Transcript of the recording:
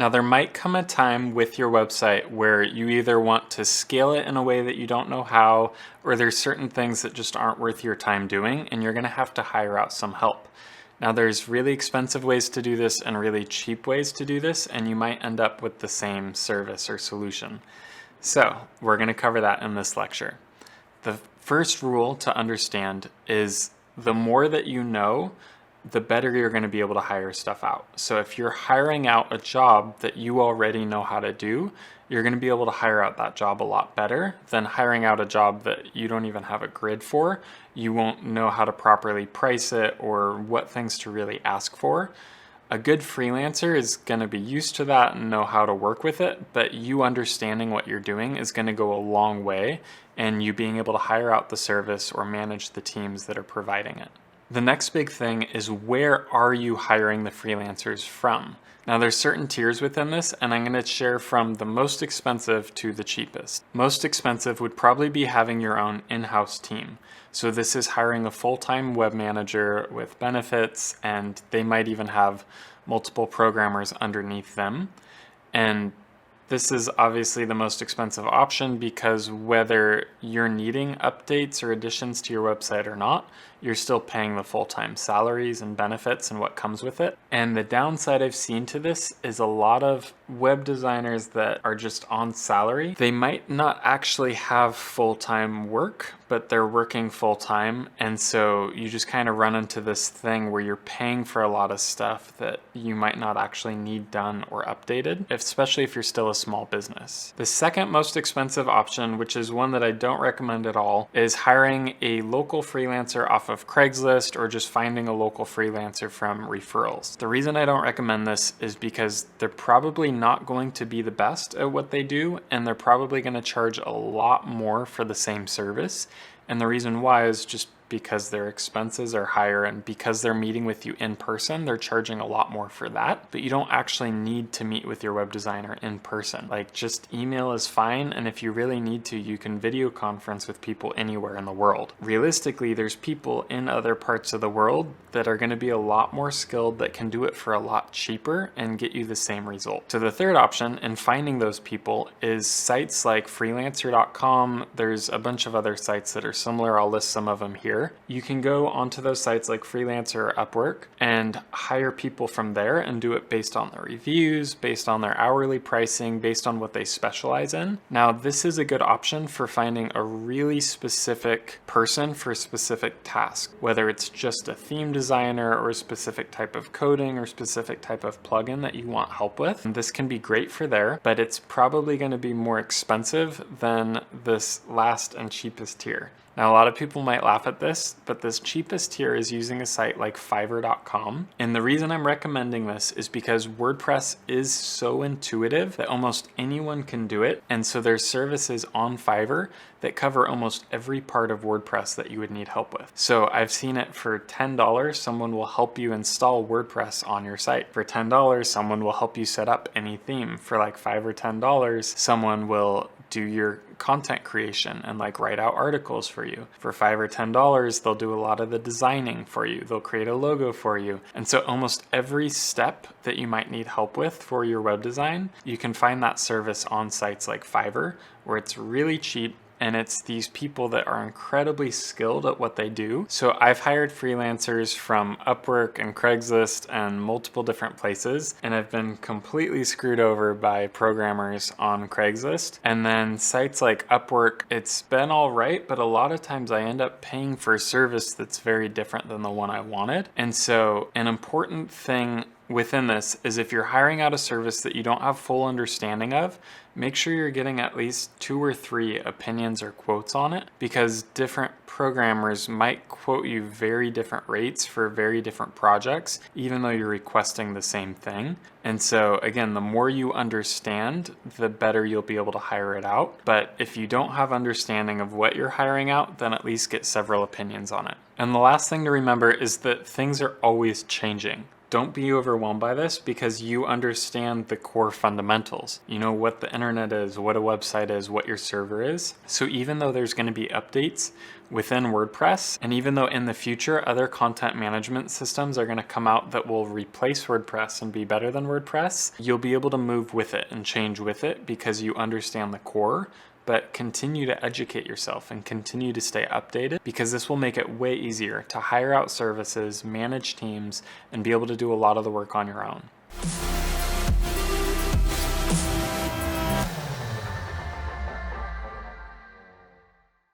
Now, there might come a time with your website where you either want to scale it in a way that you don't know how, or there's certain things that just aren't worth your time doing, and you're going to have to hire out some help. Now, there's really expensive ways to do this and really cheap ways to do this, and you might end up with the same service or solution. So, we're going to cover that in this lecture. The first rule to understand is the more that you know, the better you're going to be able to hire stuff out. So if you're hiring out a job that you already know how to do, you're going to be able to hire out that job a lot better than hiring out a job that you don't even have a grid for. You won't know how to properly price it or what things to really ask for. A good freelancer is going to be used to that and know how to work with it, but you understanding what you're doing is going to go a long way in you being able to hire out the service or manage the teams that are providing it. The next big thing is, where are you hiring the freelancers from? Now, there's certain tiers within this, and I'm going to share from the most expensive to the cheapest. Most expensive would probably be having your own in-house team. So this is hiring a full-time web manager with benefits, and they might even have multiple programmers underneath them. And this is obviously the most expensive option because whether you're needing updates or additions to your website or not, you're still paying the full-time salaries and benefits and what comes with it. And the downside I've seen to this is a lot of web designers that are just on salary. They might not actually have full-time work, but they're working full-time. And so you just kind of run into this thing where you're paying for a lot of stuff that you might not actually need done or updated, especially if you're still a small business. The second most expensive option, which is one that I don't recommend at all, is hiring a local freelancer off of Craigslist or just finding a local freelancer from referrals. The reason I don't recommend this is because they're probably not going to be the best at what they do, and they're probably going to charge a lot more for the same service. And the reason why is just because their expenses are higher, and because they're meeting with you in person, they're charging a lot more for that. But you don't actually need to meet with your web designer in person. Like, just email is fine, and if you really need to, you can video conference with people anywhere in the world. Realistically, there's people in other parts of the world that are going to be a lot more skilled that can do it for a lot cheaper and get you the same result. So the third option in finding those people is sites like freelancer.com. There's a bunch of other sites that are similar. I'll list some of them here. You can go onto those sites like Freelancer or Upwork and hire people from there and do it based on their reviews, based on their hourly pricing, based on what they specialize in. Now, this is a good option for finding a really specific person for a specific task, whether it's just a theme designer or a specific type of coding or specific type of plugin that you want help with. And this can be great for there, but it's probably going to be more expensive than this last and cheapest tier. Now, a lot of people might laugh at this, but this cheapest tier is using a site like Fiverr.com. And the reason I'm recommending this is because WordPress is so intuitive that almost anyone can do it. And so there's services on Fiverr that cover almost every part of WordPress that you would need help with. So I've seen it for $10, someone will help you install WordPress on your site. For $10, someone will help you set up any theme. For like $5 or $10, someone will do your content creation and like write out articles for you. For $5 or $10, they'll do a lot of the designing for you. They'll create a logo for you. And so almost every step that you might need help with for your web design, you can find that service on sites like Fiverr, where it's really cheap. And it's these people that are incredibly skilled at what they do. So I've hired freelancers from Upwork and Craigslist and multiple different places, and I've been completely screwed over by programmers on Craigslist. And then sites like Upwork, it's been all right, but a lot of times I end up paying for a service that's very different than the one I wanted. And so an important thing within this is, if you're hiring out a service that you don't have full understanding of, make sure you're getting at least 2 or 3 opinions or quotes on it, because different programmers might quote you very different rates for very different projects, even though you're requesting the same thing. And so again, the more you understand, the better you'll be able to hire it out. But if you don't have understanding of what you're hiring out, then at least get several opinions on it. And the last thing to remember is that things are always changing. Don't be overwhelmed by this because you understand the core fundamentals. You know what the internet is, what a website is, what your server is. So even though there's going to be updates within WordPress, and even though in the future other content management systems are going to come out that will replace WordPress and be better than WordPress, you'll be able to move with it and change with it because you understand the core. But continue to educate yourself and continue to stay updated, because this will make it way easier to hire out services, manage teams, and be able to do a lot of the work on your own.